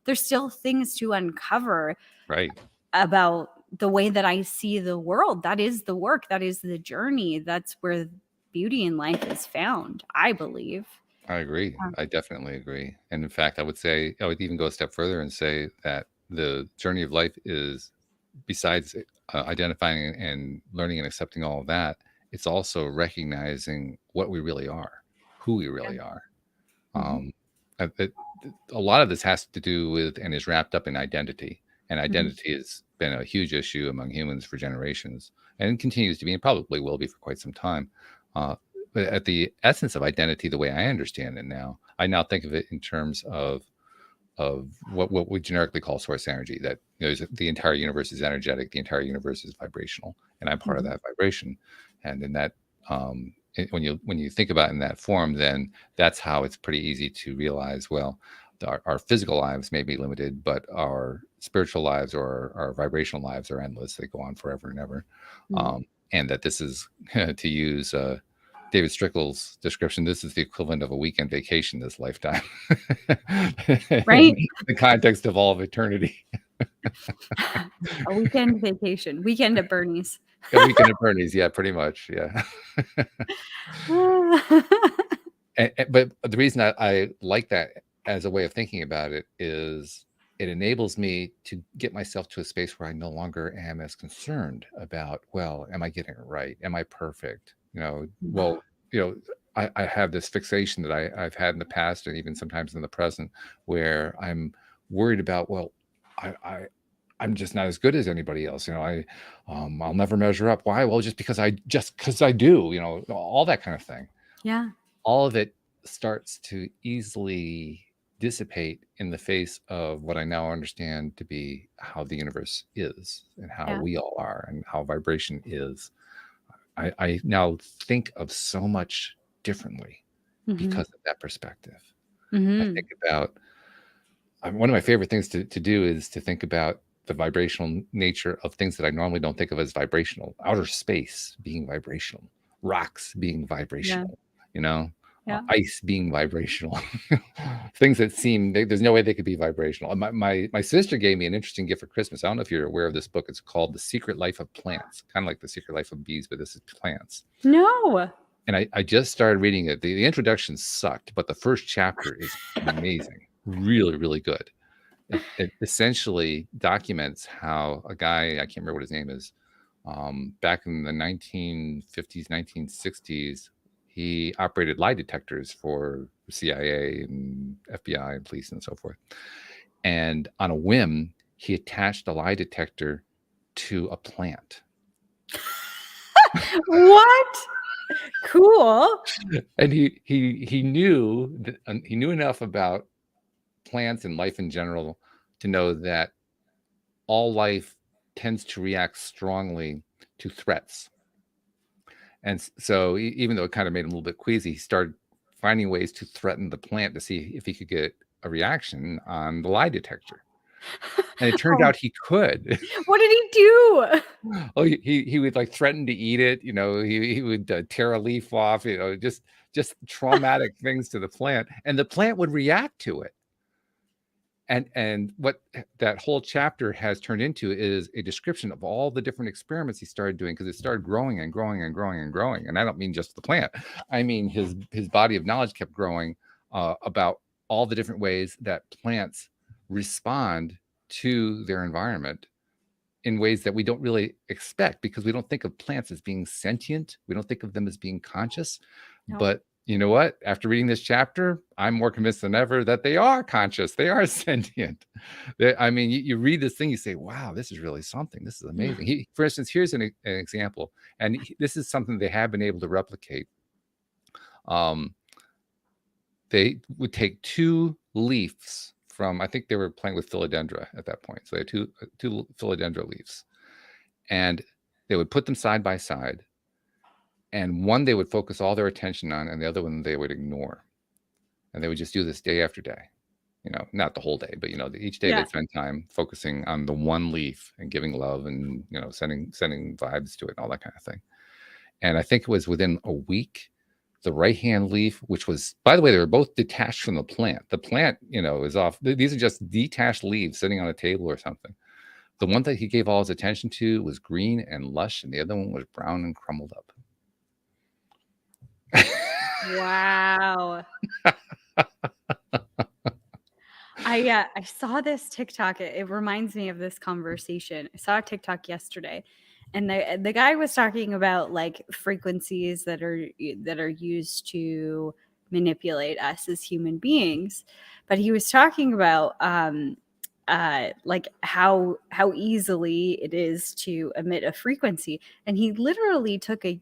there's still things to uncover, right, about the way that I see the world. That is the work. That is the journey. That's where beauty in life is found, I believe. I agree. I definitely agree. And in fact, I would even go a step further and say that the journey of life is, besides identifying and learning and accepting all of that, it's also recognizing what we really are, who we really are. A lot of this has to do with and is wrapped up in identity. And identity has been a huge issue among humans for generations, and continues to be, and probably will be for quite some time. But at the essence of identity, the way I understand it now, I now think of it in terms of what we generically call source energy. That the entire universe is energetic, the entire universe is vibrational, and I'm part of that vibration. And in that when you think about it in that form, then that's how it's pretty easy to realize, well, our physical lives may be limited, but our spiritual lives or our vibrational lives are endless. They go on forever and ever. And that this is, to use David Strickle's description, this is the equivalent of a weekend vacation this lifetime. Right? In the context of all of eternity. A weekend vacation. Weekend at Bernie's. A weekend at Bernie's, yeah, pretty much, yeah. But the reason I like that as a way of thinking about it is it enables me to get myself to a space where I no longer am as concerned about, well, am I getting it right? Am I perfect? Well, I have this fixation that I've had in the past and even sometimes in the present where I'm worried about, well, I'm just not as good as anybody else. I'll never measure up. Why? Well, just because I do, all that kind of thing. Yeah. All of it starts to easily dissipate in the face of what I now understand to be how the universe is and how we all are and how vibration is. I now think of so much differently because of that perspective. I think about, one of my favorite things to do is to think about the vibrational nature of things that I normally don't think of as vibrational. Outer space being vibrational, rocks being vibrational, ice being vibrational, things that seem, there's no way they could be vibrational. My sister gave me an interesting gift for Christmas. I don't know if you're aware of this book. It's called The Secret Life of Plants, kind of like The Secret Life of Bees, but this is plants. No. And I just started reading it. The introduction sucked, but the first chapter is amazing. Really, really good. It essentially documents how a guy, I can't remember what his name is, back in the 1950s, 1960s, he operated lie detectors for CIA and FBI and police and so forth. And on a whim, he attached a lie detector to a plant. What? Cool. And he knew enough about plants and life in general to know that all life tends to react strongly to threats. And so even though it kind of made him a little bit queasy, he started finding ways to threaten the plant to see if he could get a reaction on the lie detector. And it turned out he could. What did he do? Oh, he would like threaten to eat it. He would tear a leaf off, just traumatic things to the plant, and the plant would react to it. And what that whole chapter has turned into is a description of all the different experiments he started doing, because it started growing and growing and growing and growing. And I don't mean just the plant. I mean his body of knowledge kept growing about all the different ways that plants respond to their environment in ways that we don't really expect, because we don't think of plants as being sentient. We don't think of them as being conscious. No. But you know what? After reading this chapter, I'm more convinced than ever that they are conscious. They are sentient. You read this thing, you say, wow, this is really something. This is amazing. For instance, here's an example. And this is something they have been able to replicate. They would take 2 leaves from, I think they were playing with philodendra at that point. So they had two philodendra leaves. And they would put them side by side. And one they would focus all their attention on, and the other one they would ignore. And they would just do this day after day. Not the whole day, but each day they'd spend time focusing on the one leaf and giving love and sending vibes to it and all that kind of thing. And I think it was within a week, the right-hand leaf, which was, by the way, they were both detached from the plant. The plant, is off. These are just detached leaves sitting on a table or something. The one that he gave all his attention to was green and lush, and the other one was brown and crumbled up. Wow. I saw this TikTok. It reminds me of this conversation. I saw a TikTok yesterday, and the guy was talking about like frequencies that are used to manipulate us as human beings. But he was talking about like how easily it is to emit a frequency, and he literally took a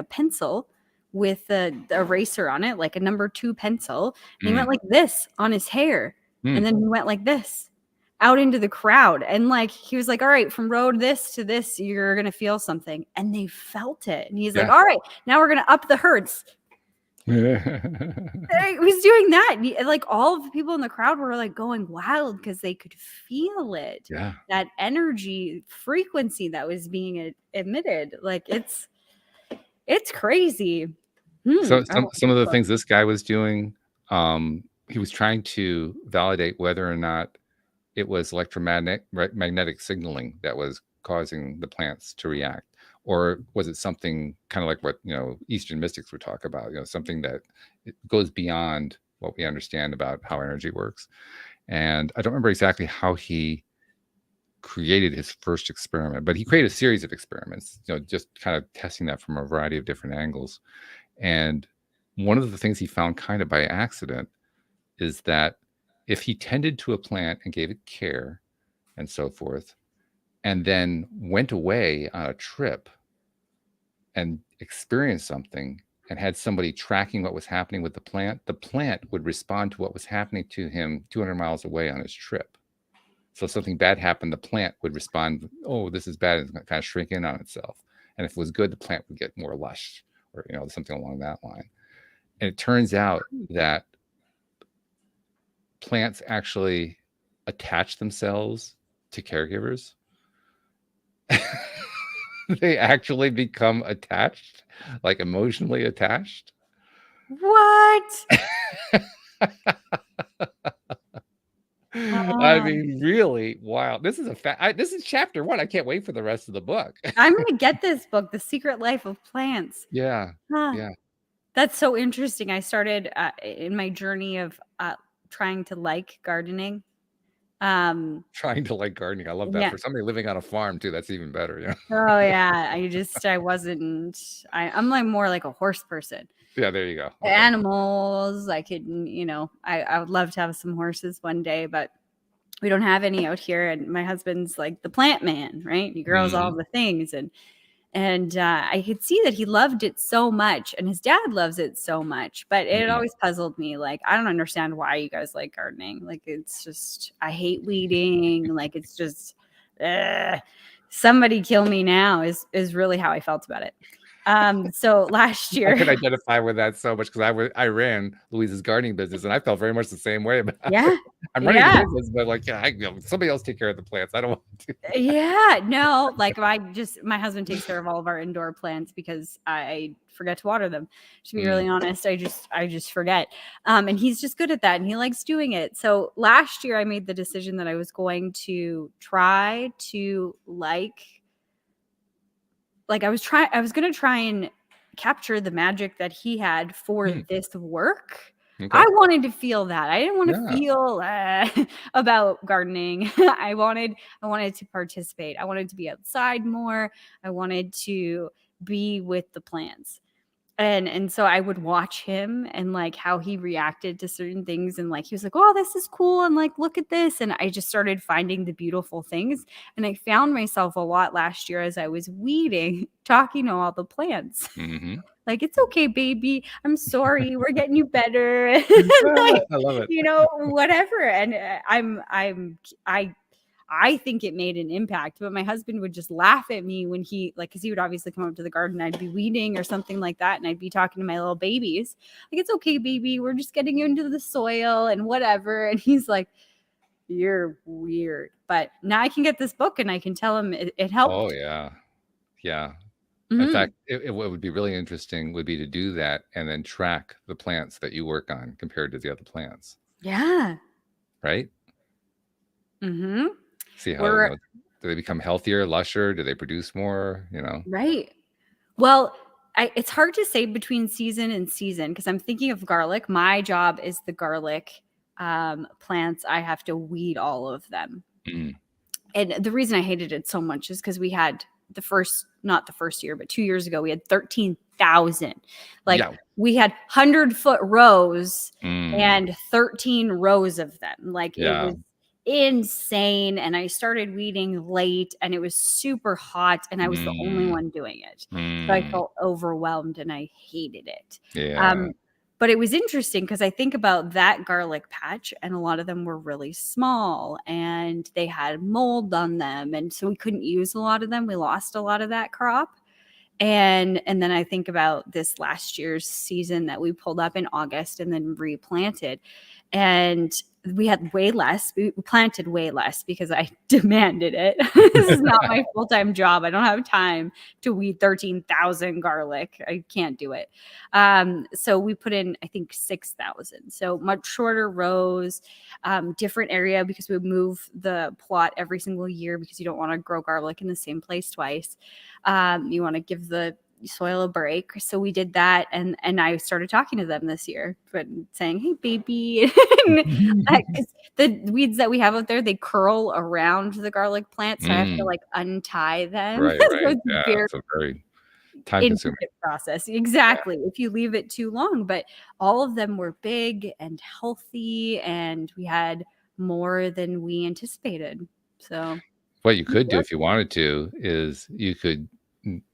pencil with an eraser on it, like a number 2 pencil, and he went like this on his hair, and then he went like this, out into the crowd. And like, he was like, all right, from road this to this, you're going to feel something. And they felt it. And he's like, all right, now we're going to up the hertz. He was doing that. And like all of the people in the crowd were like going wild because they could feel it. Yeah. That energy frequency that was being emitted. Like it's crazy. So some of the things this guy was doing, he was trying to validate whether or not it was magnetic signaling that was causing the plants to react, or was it something kind of like what Eastern mystics would talk about, something that it goes beyond what we understand about how energy works. And I don't remember exactly how he created his first experiment, but he created a series of experiments, just kind of testing that from a variety of different angles. And one of the things he found kind of by accident is that if he tended to a plant and gave it care and so forth, and then went away on a trip and experienced something and had somebody tracking what was happening with the plant would respond to what was happening to him 200 miles away on his trip. So if something bad happened, the plant would respond, oh, this is bad, and kind of shrink in on itself. And if it was good, the plant would get more lush, or something along that line. And it turns out that plants actually attach themselves to caregivers. They actually become attached, like emotionally attached. What? I mean, really wild. This is this is chapter 1. I can't wait for the rest of the book. I'm gonna get this book, The Secret Life of Plants. Yeah. Yeah. That's so interesting. I started in my journey of trying to like gardening. Trying to like gardening. I love that. Yeah. For somebody living on a farm too, that's even better. Yeah. Oh yeah. I'm like more like a horse person. Yeah, there you go. Okay. Animals. I could, I would love to have some horses one day, but we don't have any out here. And my husband's like the plant man, right? He grows all the things, and I could see that he loved it so much, and his dad loves it so much. But it always puzzled me. Like, I don't understand why you guys like gardening. Like, it's just, I hate weeding. Like, it's just, somebody kill me now is really how I felt about it. So last year, I can identify with that so much because I ran Louise's gardening business, and I felt very much the same way about it. I'm running the business, but like, somebody else take care of the plants. I don't want to. Yeah, no, like my husband takes care of all of our indoor plants because I forget to water them. To be really honest, I just forget. And he's just good at that, and he likes doing it. So last year, I made the decision that I was going to try to I was going to try and capture the magic that he had for this work. Okay. I wanted to feel that. I didn't want to feel about gardening. I wanted to participate. I wanted to be outside more. I wanted to be with the plants. And so I would watch him and like how he reacted to certain things. And like, he was like, oh, this is cool. And like, look at this. And I just started finding the beautiful things. And I found myself a lot last year as I was weeding, talking to all the plants. Like, it's okay, baby. I'm sorry. We're getting you better. Like, I love it. Whatever. And I think it made an impact, but my husband would just laugh at me when because he would obviously come up to the garden. I'd be weeding or something like that. And I'd be talking to my little babies. Like, it's okay, baby. We're just getting you into the soil and whatever. And he's like, you're weird. But now I can get this book and I can tell him it helped. Oh, yeah. Yeah. In fact, what would be really interesting would be to do that and then track the plants that you work on compared to the other plants. Yeah. Right? See how do they become healthier, lusher? Do they produce more? Right. Well, it's hard to say between season and season because I'm thinking of garlic. My job is the garlic plants. I have to weed all of them. And the reason I hated it so much is because we had not the first year, but 2 years ago, we had 13,000. We had 100-foot rows and 13 rows of them. Like, it was insane. And I started weeding late and it was super hot and I was the only one doing it. So I felt overwhelmed and I hated it. But it was interesting because I think about that garlic patch, and a lot of them were really small and they had mold on them. And so we couldn't use a lot of them. We lost a lot of that crop. And then I think about this last year's season that we pulled up in August and then replanted. And we had way less. We planted way less because I demanded it. This is not my full-time job. I don't have time to weed 13,000 garlic. I can't do it. So we put in, I think, 6,000. So much shorter rows, different area because we move the plot every single year because you don't want to grow garlic in the same place twice. You want to give the soil a break. So we did that, and I started talking to them this year, but saying, "Hey, baby," because the weeds that we have out there, they curl around the garlic plant, so I have to like untie them. Right. So Right. it's Yeah. very It's a very time-consuming process. Exactly. If you leave it too long, but all of them were big and healthy, and we had more than we anticipated. So What you could do if you wanted to is you could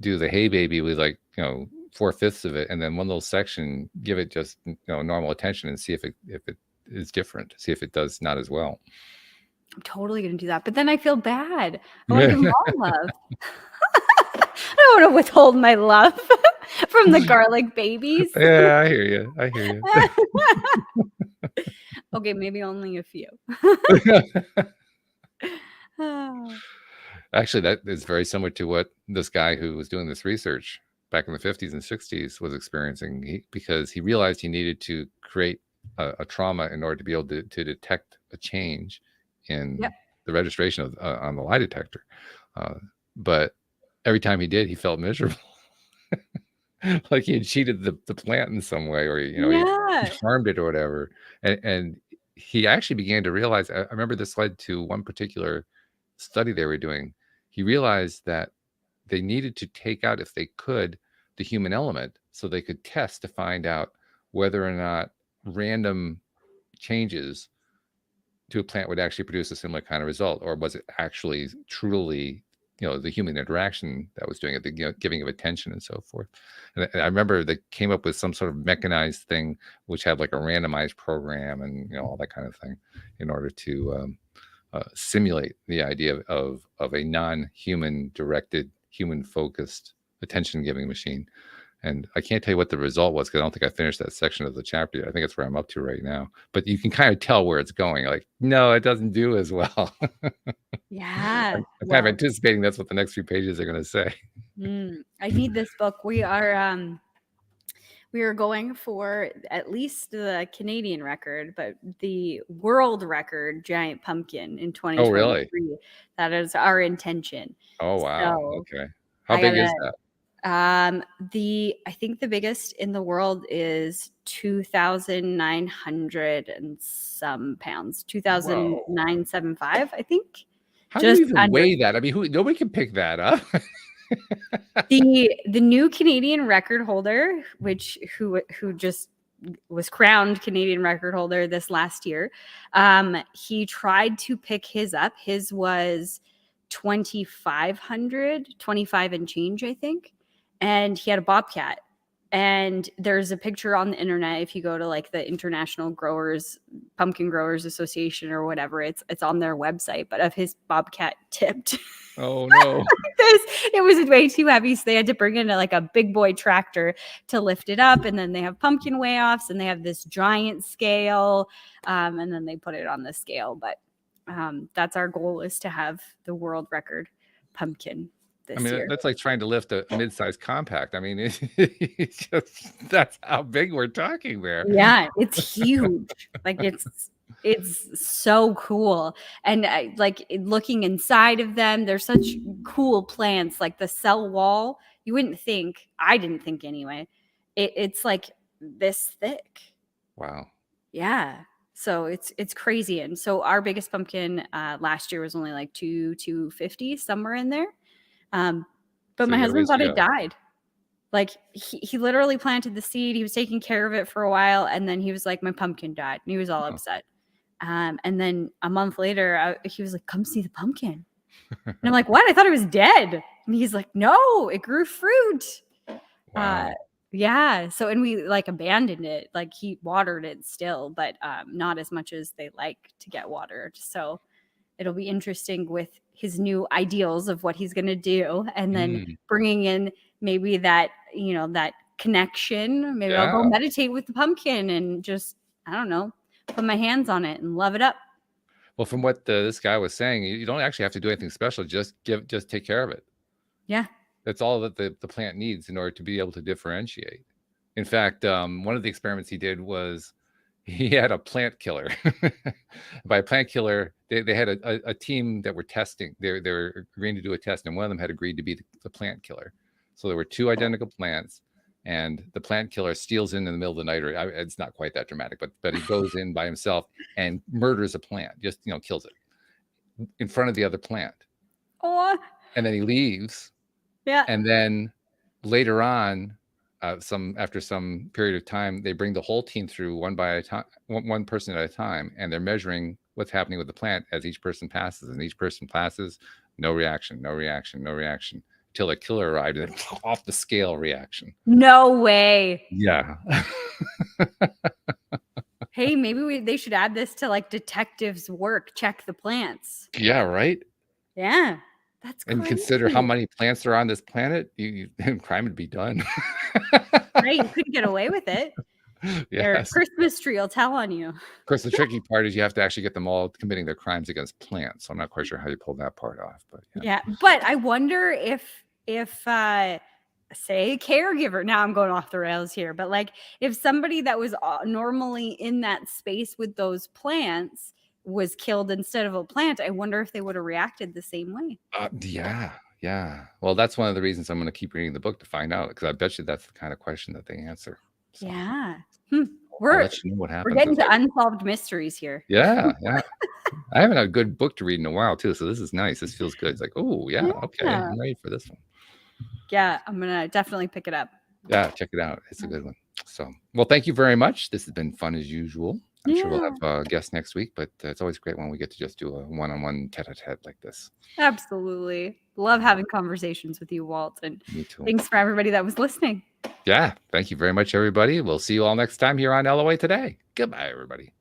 do the hay baby with 4/5 of it, and then one little section, give it just normal attention and see if it is different. See if it does not as well. I'm totally gonna do that. But then I feel bad. I want to give them all love. I don't want to withhold my love from the garlic babies. Yeah, I hear you. I hear you. Okay, maybe only a few. Actually, that is very similar to what this guy who was doing this research back in the 50s and 60s was experiencing, because he realized he needed to create a trauma in order to be able to detect a change in the registration of on the lie detector. But every time he did, he felt miserable. Like he had cheated the plant in some way, or he harmed it or whatever. And he actually began to realize, I remember this led to one particular study they were doing. He realized that they needed to take out, if they could, the human element, so they could test to find out whether or not random changes to a plant would actually produce a similar kind of result, or was it actually truly the human interaction that was doing it, the giving of attention and so forth. And I remember they came up with some sort of mechanized thing which had like a randomized program and all that kind of thing in order to simulate the idea of a non-human directed, human focused attention giving machine. And I can't tell you what the result was because I don't think I finished that section of the chapter yet. I think that's where I'm up to right now. But you can kind of tell where it's going. Like, no, it doesn't do as well. Yeah. I'm kind of anticipating that's what the next few pages are going to say. I need this book. We are going for at least the Canadian record, but the world record giant pumpkin in 2023. Oh, really? That is our intention. Oh, wow. So okay. How big is that? I think the biggest in the world is 2,900 and some pounds, 2,975, I think. How do you even weigh that? I mean, nobody can pick that up. The new Canadian record holder, who just was crowned Canadian record holder this last year, he tried to pick his up. His was 2,500, 25 and change, I think. And he had a bobcat. And there's a picture on the internet. If you go to like the International Pumpkin Growers Association or whatever, it's on their website, but of his bobcat tipped. Oh no. It was way too heavy. So they had to bring in like a big boy tractor to lift it up. And then they have pumpkin weigh-offs and they have this giant scale. And then they put it on the scale. But that's our goal, is to have the world record pumpkin this year. That's like trying to lift a mid-sized compact. I mean, it's just, that's how big we're talking there. Yeah, it's huge. Like it's so cool. And like looking inside of them, they're such cool plants. Like the cell wall, I didn't think anyway, it's like this thick. Wow. Yeah. So it's crazy. And so our biggest pumpkin last year was only like 250, somewhere in there. But my husband thought it died. Like he literally planted the seed. He was taking care of it for a while. And then he was like, my pumpkin died. And he was all upset. And then a month later, he was like, come see the pumpkin. And I'm like, what? I thought it was dead. And he's like, no, it grew fruit. Wow. Yeah. So, and we like abandoned it. Like he watered it still, but not as much as they like to get watered. So it'll be interesting with his new ideals of what he's going to do, and then bringing in maybe that, that connection. Maybe I'll go meditate with the pumpkin and just, I don't know, put my hands on it and love it up. Well, from what this guy was saying, you don't actually have to do anything special. Just take care of it. Yeah. That's all that the plant needs in order to be able to differentiate. In fact, one of the experiments he did was he had a plant killer. By a plant killer, they had a team that were testing. They were agreeing to do a test, and one of them had agreed to be the plant killer. So there were two identical plants, and the plant killer steals in the middle of the night, or it's not quite that dramatic, but he goes in by himself and murders a plant, just kills it in front of the other plant. Oh. And then he leaves. Yeah. And then later on, after some period of time, they bring the whole team through one person at a time, and they're measuring what's happening with the plant as each person passes. And each person passes, no reaction, no reaction, no reaction, till the killer arrived, and then off the scale reaction. No way. Yeah. Hey, maybe they should add this to like detectives' work. Check the plants. Yeah, right. Yeah. That's crazy. And consider how many plants are on this planet. Crime would be done. Right, you couldn't get away with it. Yes. Their Christmas tree will tell on you. Of course, the tricky part is you have to actually get them all committing their crimes against plants. So I'm not quite sure how you pull that part off. But yeah, but I wonder if say a caregiver. Now I'm going off the rails here, but like if somebody that was normally in that space with those plants was killed instead of a plant, I wonder if they would have reacted the same way. Yeah. Well, that's one of the reasons I'm going to keep reading the book to find out, because I bet you that's the kind of question that they answer. So, yeah. We're let you know what happens. We're getting to unsolved mysteries here. Yeah. I haven't had a good book to read in a while too, so this is nice. This feels good. It's like, oh yeah, okay, I'm ready for this one. Yeah, I'm gonna definitely pick it up. Yeah, check it out. It's a good one. So, well, thank you very much. This has been fun as usual. I'm sure we'll have a guest next week, but it's always great when we get to just do a one-on-one tete-a-tete like this. Absolutely. Love having conversations with you, Walt. And me too. Thanks for everybody that was listening. Yeah. Thank you very much, everybody. We'll see you all next time here on LOA Today. Goodbye, everybody.